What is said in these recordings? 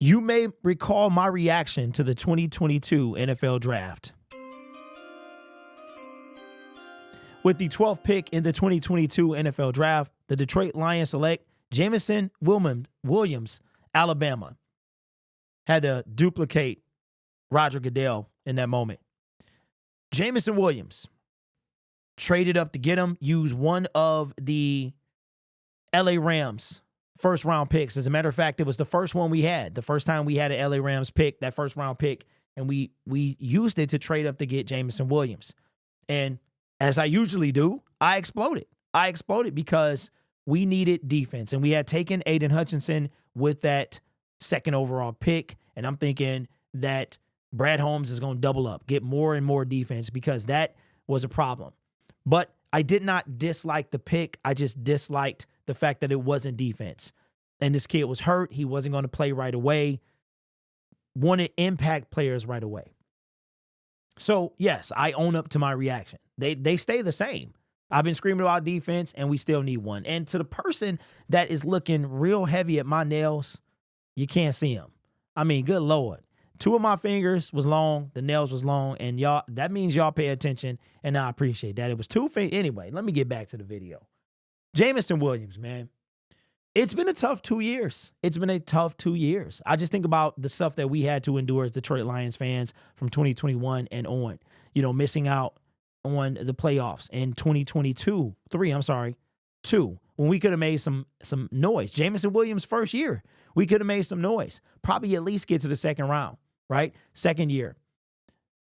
You may recall my reaction to the 2022 NFL Draft. With the 12th pick in the 2022 NFL Draft, the Detroit Lions select Jameson Williams, Alabama. Had to duplicate Roger Goodell in that moment. Jameson Williams traded up to get him, used one of the LA Rams first round picks. As a matter of fact, it was the first one we had. The first time we had an LA Rams pick, that first round pick, and we used it to trade up to get Jameson Williams. And as I usually do, I exploded. I exploded because we needed defense, and we had taken Aiden Hutchinson with that second overall pick, and I'm thinking that Brad Holmes is going to double up, get more and more defense, because that was a problem. But I did not dislike the pick. I just disliked the fact that it wasn't defense. And this kid was hurt. He wasn't going to play right away. Wanted impact players right away. So, yes, I own up to my reaction. They stay the same. I've been screaming about defense, and we still need one. And to the person that is looking real heavy at my nails, you can't see them. I mean, good Lord. 2 of my fingers was long, the nails was long, and y'all, that means y'all pay attention, and I appreciate that. It was 2 fingers. Anyway, let me get back to the video. Jameson Williams, man. It's been a tough 2 years. It's been a tough 2 years. I just think about the stuff that we had to endure as Detroit Lions fans from 2021 and on. You know, missing out on the playoffs in 2022, 2, when we could have made some noise. Jameson Williams' first year, we could have made some noise. Probably at least get to the second round, right? Second year.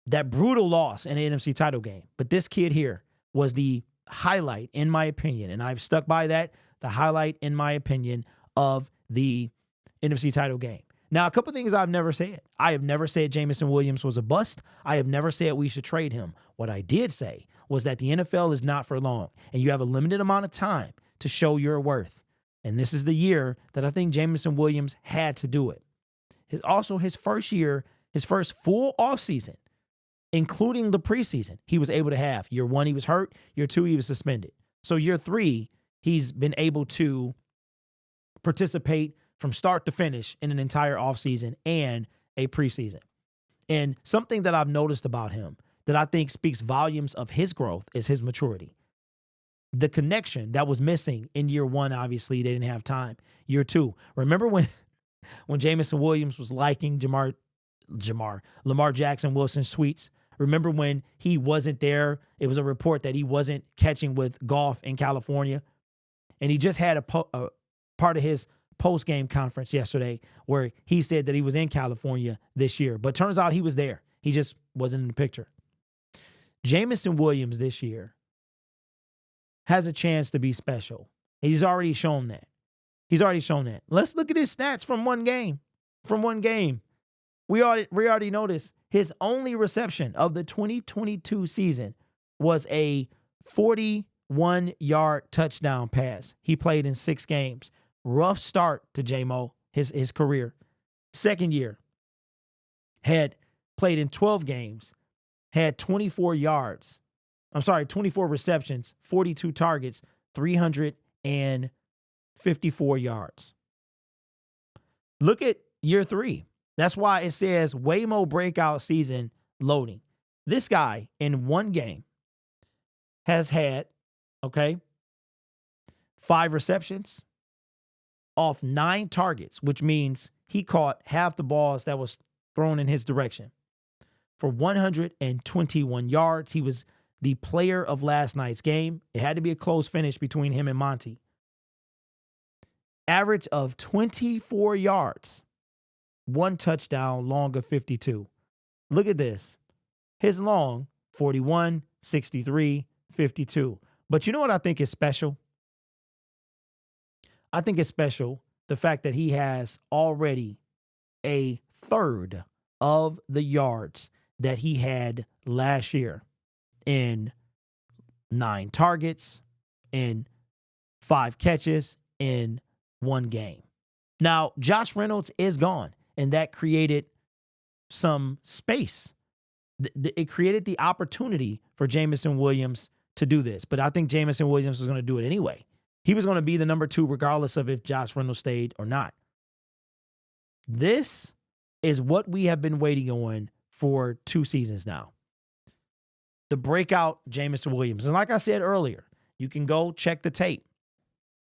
That brutal loss in the NFC title game. But this kid here was the highlight, in my opinion, and I've stuck by that, the highlight, in my opinion, of the NFC title game. Now, a couple things I've never said. I have never said Jameson Williams was a bust. I have never said we should trade him. What I did say was that the NFL is not for long, and you have a limited amount of time to show your worth. And this is the year that I think Jameson Williams had to do it. His first year, his first full offseason, including the preseason, he was able to have. Year 1, he was hurt. Year 2, he was suspended. So year 3, he's been able to participate from start to finish in an entire offseason and a preseason. And something that I've noticed about him that I think speaks volumes of his growth is his maturity. The connection that was missing in year 1, obviously, they didn't have time. Year 2, remember when Jameson Williams was liking Lamar Jackson Wilson's tweets? Remember when he wasn't there? It was a report that he wasn't catching with golf in California. And he just had a part of his post-game conference yesterday where he said that he was in California this year. But turns out he was there. He just wasn't in the picture. Jameson Williams this year has a chance to be special. He's already shown that. Let's look at his stats from one game. We already noticed his only reception of the 2022 season was a 41-yard touchdown pass. He played in 6 games. Rough start to J-Mo, his career. Second year, had played in 12 games, had 24 receptions, 42 targets, 354 yards. Look at year 3. That's why it says Waymo breakout season loading. This guy in 1 game has had, 5 receptions off 9 targets, which means he caught half the balls that was thrown in his direction. For 121 yards, he was the player of last night's game. It had to be a close finish between him and Monty. Average of 24 yards. 1 touchdown, long of 52. Look at this. His long, 41, 63, 52. But you know what I think is special? I think it's special the fact that he has already a third of the yards that he had last year in 9 targets, in 5 catches, in 1 game. Now, Josh Reynolds is gone, and that created some space. It created the opportunity for Jameson Williams to do this, but I think Jameson Williams was going to do it anyway. He was going to be the number 2 regardless of if Josh Reynolds stayed or not. This is what we have been waiting on for 2 seasons now. The breakout Jameson Williams. And like I said earlier, you can go check the tape.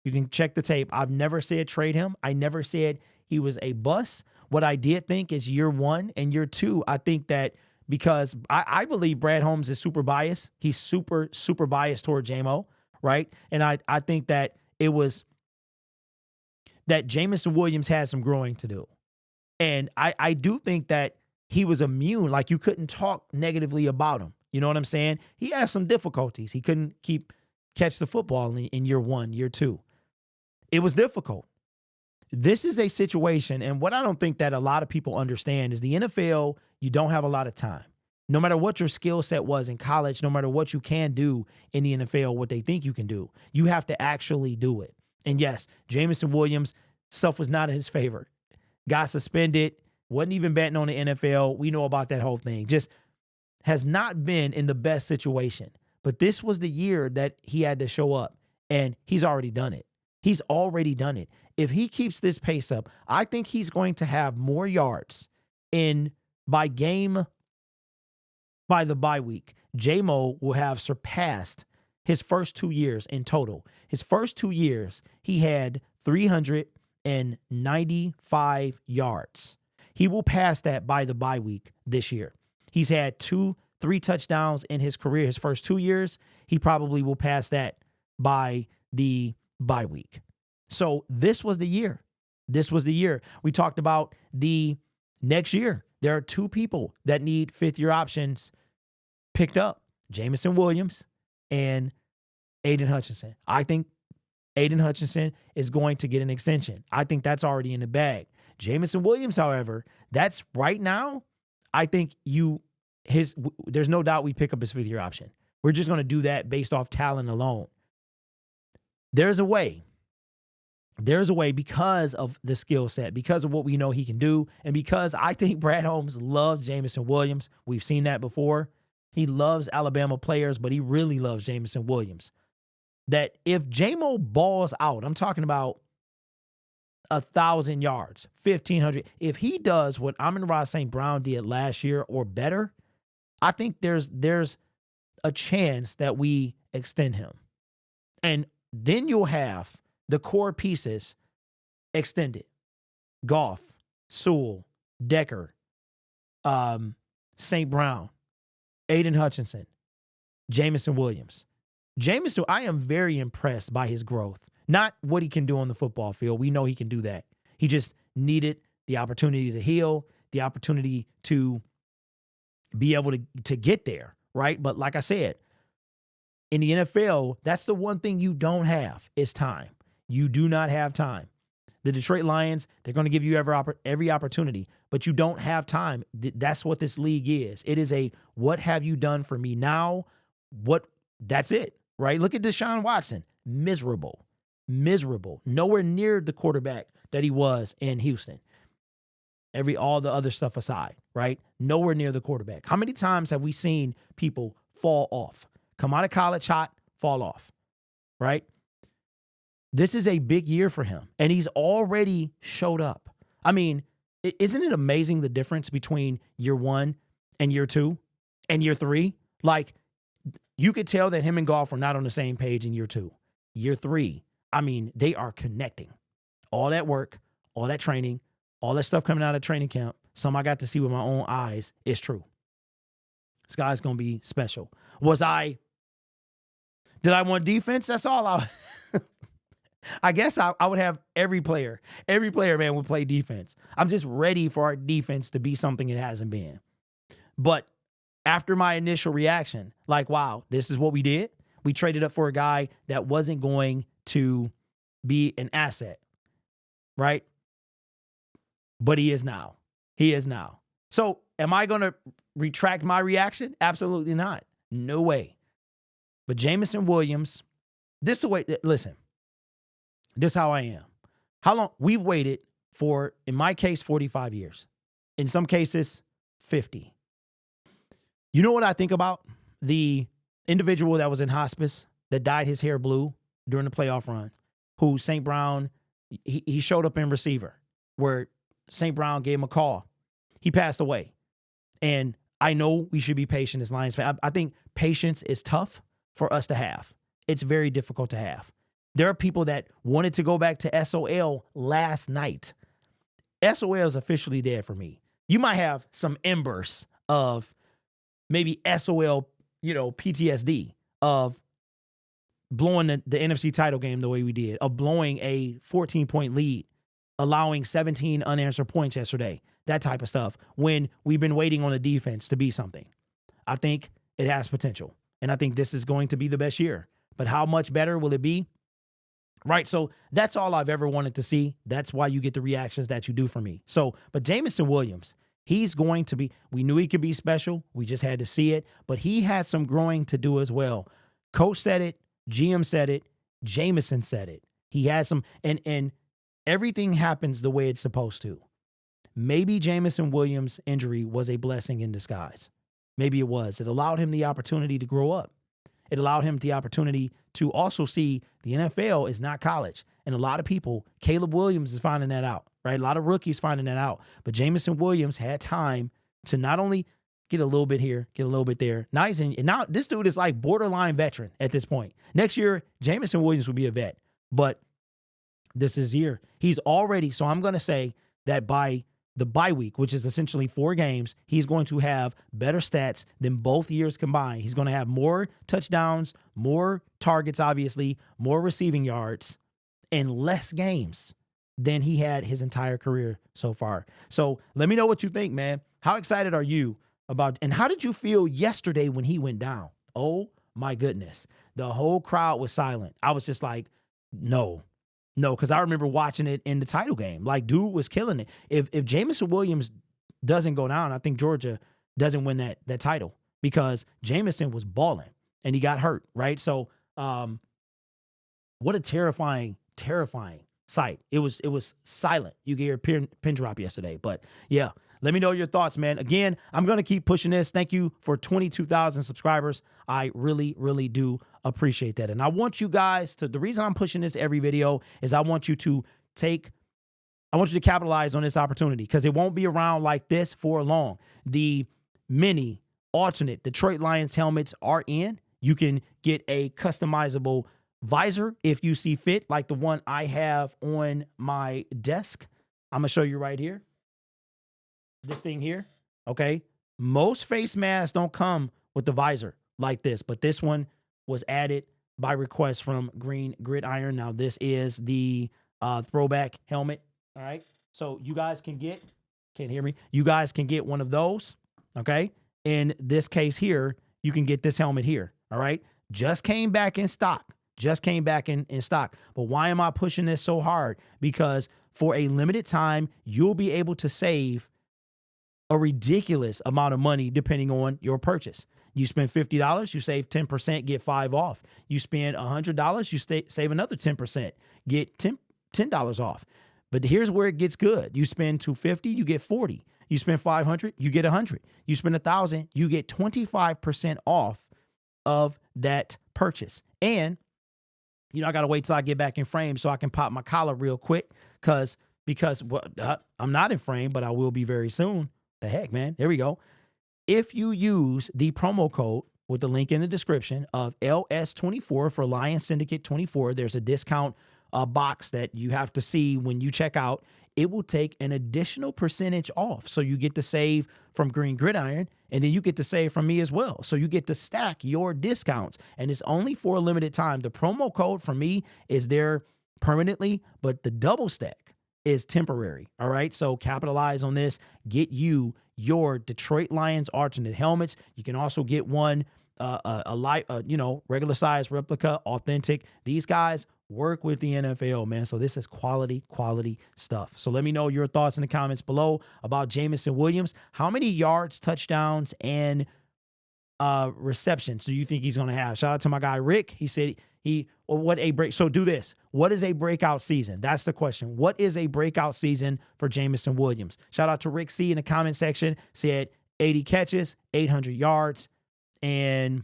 You can check the tape. I've never said trade him. I never said he was a bust. What I did think is year 1 and year 2, I think that because I believe Brad Holmes is super biased. He's super, super biased toward JMO, right? And I think that it was that Jameson Williams had some growing to do. And I do think that he was immune. Like, you couldn't talk negatively about him. You know what I'm saying? He had some difficulties. He couldn't catch the football in year 1, year 2. It was difficult. This is a situation, and what I don't think that a lot of people understand is the NFL, you don't have a lot of time. No matter what your skill set was in college, no matter what you can do in the NFL, what they think you can do, you have to actually do it. And yes, Jameson Williams, stuff was not in his favor. Got suspended, wasn't even betting on the NFL. We know about that whole thing. Just has not been in the best situation. But this was the year that he had to show up, and he's already done it. He's already done it. If he keeps this pace up, I think he's going to have more yards by the bye week. J-Mo will have surpassed his first 2 years in total. His first 2 years, he had 395 yards. He will pass that by the bye week this year. He's had 3 touchdowns in his career. His first 2 years, he probably will pass that by the bye week. So this was the year. This was the year. We talked about the next year. There are 2 people that need 5th-year options picked up, Jameson Williams and Aiden Hutchinson. I think Aiden Hutchinson is going to get an extension. I think that's already in the bag. Jameson Williams, however, that's right now, I think there's no doubt we pick up his 5th-year option. We're just going to do that based off talent alone. There's a way because of the skill set, because of what we know he can do, and because I think Brad Holmes loves Jameson Williams. We've seen that before. He loves Alabama players, but he really loves Jameson Williams. That if J-Mo balls out, I'm talking about 1,000 yards, 1,500. If he does what Amon-Ra St. Brown did last year or better, I think there's a chance that we extend him. And then you'll have the core pieces extended. Goff, Sewell, Decker, St. Brown, Aiden Hutchinson, Jameson Williams. Jameson, I am very impressed by his growth. Not what he can do on the football field. We know he can do that. He just needed the opportunity to heal, the opportunity to be able to get there, right? But like I said, in the NFL, that's the one thing you don't have is time. You do not have time. The Detroit Lions, they're going to give you every opportunity, but you don't have time. That's what this league is. It is a what have you done for me now? That's it, right? Look at Deshaun Watson. Miserable. Nowhere near the quarterback that he was in Houston. All the other stuff aside, right? Nowhere near the quarterback. How many times have we seen people fall off? Come out of college hot, fall off, right? This is a big year for him, and he's already showed up. I mean, isn't it amazing the difference between year 1 and year 2 and year 3? Like, you could tell that him and Goff were not on the same page in year 2. Year 3, I mean, they are connecting. All that work, all that training, all that stuff coming out of training camp, some I got to see with my own eyes, is true. This guy's going to be special. Did I want defense? That's all I guess I would have every player, man, would play defense. I'm just ready for our defense to be something it hasn't been. But after my initial reaction, like, wow, this is what we did. We traded up for a guy that wasn't going to be an asset, right? But he is now. So am I going to retract my reaction? Absolutely not. No way. But Jameson Williams, this is the way, listen, this is how I am. How long? We've waited for, in my case, 45 years. In some cases, 50. You know what I think about? The individual that was in hospice that dyed his hair blue during the playoff run, who St. Brown, he showed up in receiver, where St. Brown gave him a call. He passed away. And I know we should be patient as Lions fans. I think patience is tough for us to have. It's very difficult to have. There are people that wanted to go back to SOL last night. SOL is officially dead for me. You might have some embers of maybe SOL, PTSD of blowing the NFC title game the way we did, of blowing a 14-point lead, allowing 17 unanswered points yesterday, that type of stuff, when we've been waiting on the defense to be something. I think it has potential, and I think this is going to be the best year. But how much better will it be? Right, so that's all I've ever wanted to see. That's why you get the reactions that you do from me. So, but Jameson Williams, he's going to be, we knew he could be special. We just had to see it, but he had some growing to do as well. Coach said it, GM said it, Jameson said it. He had some, and everything happens the way it's supposed to. Maybe Jameson Williams' injury was a blessing in disguise. Maybe it was. It allowed him the opportunity to grow up. It allowed him the opportunity to also see the NFL is not college. And a lot of people, Caleb Williams is finding that out, right? A lot of rookies finding that out. But Jameson Williams had time to not only get a little bit here, get a little bit there. Now this dude is like borderline veteran at this point. Next year, Jameson Williams will be a vet. But this is year. He's already, so I'm going to say that by the bye week, which is essentially 4 games, he's going to have better stats than both years combined. He's going to have more touchdowns, more targets, obviously, more receiving yards, and less games than he had his entire career so far. So let me know what you think, man. How excited are you about, and how did you feel yesterday when he went down? Oh my goodness. The whole crowd was silent. I was just like, no, because I remember watching it in the title game. Like, dude was killing it. If Jameson Williams doesn't go down, I think Georgia doesn't win that title, because Jameson was balling and he got hurt, right? So what a terrifying sight. It was silent. You could hear pin drop yesterday. But yeah, let me know your thoughts, man. Again, I'm going to keep pushing this. Thank you for 22,000 subscribers. I really, really do appreciate that. And I want you guys to, the reason I'm pushing this every video is I want you to capitalize on this opportunity, because it won't be around like this for long. The mini alternate Detroit Lions helmets are in. You can get a customizable visor if you see fit, like the one I have on my desk. I'm going to show you right here. This thing here, okay? Most face masks don't come with the visor like this, but this one was added by request from Green Gridiron. Now, this is the throwback helmet, all right? So you guys can get, can't hear me, you guys can get one of those, okay? In this case here, you can get this helmet here, all right? Just came back in stock. But why am I pushing this so hard? Because for a limited time, you'll be able to save a ridiculous amount of money depending on your purchase. You spend $50, you save 10%, get 5 off. You spend $100, you save another 10%, get $10 off. But here's where it gets good. You spend $250, you get 40. You spend $500, you get 100. You spend $1,000, you get 25% off of that purchase. And I got to wait till I get back in frame so I can pop my collar real quick, because I'm not in frame, but I will be very soon. The heck, man. There we go. If you use the promo code with the link in the description of LS24 for Lions Syndicate 24, there's a discount box that you have to see when you check out. It will take an additional percentage off. So you get to save from Green Gridiron, and then you get to save from me as well. So you get to stack your discounts, and it's only for a limited time. The promo code for me is there permanently, but the double stack is temporary. All right. So capitalize on this. Get you your Detroit Lions alternate helmets. You can also get one, regular size replica, authentic. These guys work with the NFL, man. So this is quality stuff. So let me know your thoughts in the comments below about Jameson Williams. How many yards, touchdowns, and receptions do you think he's going to have? Shout out to my guy, Rick. He said so do this. What is a breakout season? That's the question. What is a breakout season for Jameson Williams? Shout out to Rick C in the comment section. Said 80 catches, 800 yards, and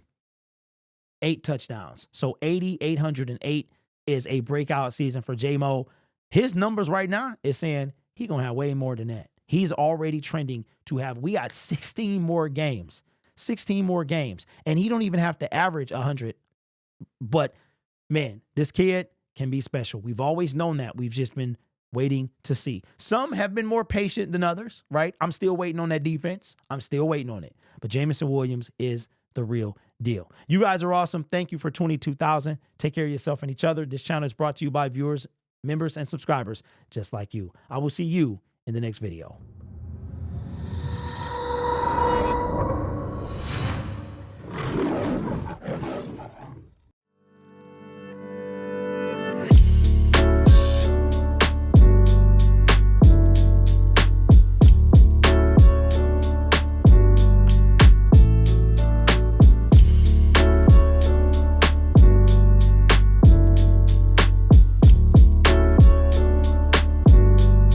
8 touchdowns. So 80, 808 is a breakout season for J-Mo. His numbers right now is saying He going to have way more than that. He's already trending to have, we got 16 more games. 16 more games. And he don't even have to average 100. But, man, this kid can be special. We've always known that. We've just been waiting to see. Some have been more patient than others, right? I'm still waiting on that defense. I'm still waiting on it. But Jameson Williams is the real deal. You guys are awesome. Thank you for 22,000. Take care of yourself and each other. This channel is brought to you by viewers, members, and subscribers just like you. I will see you in the next video.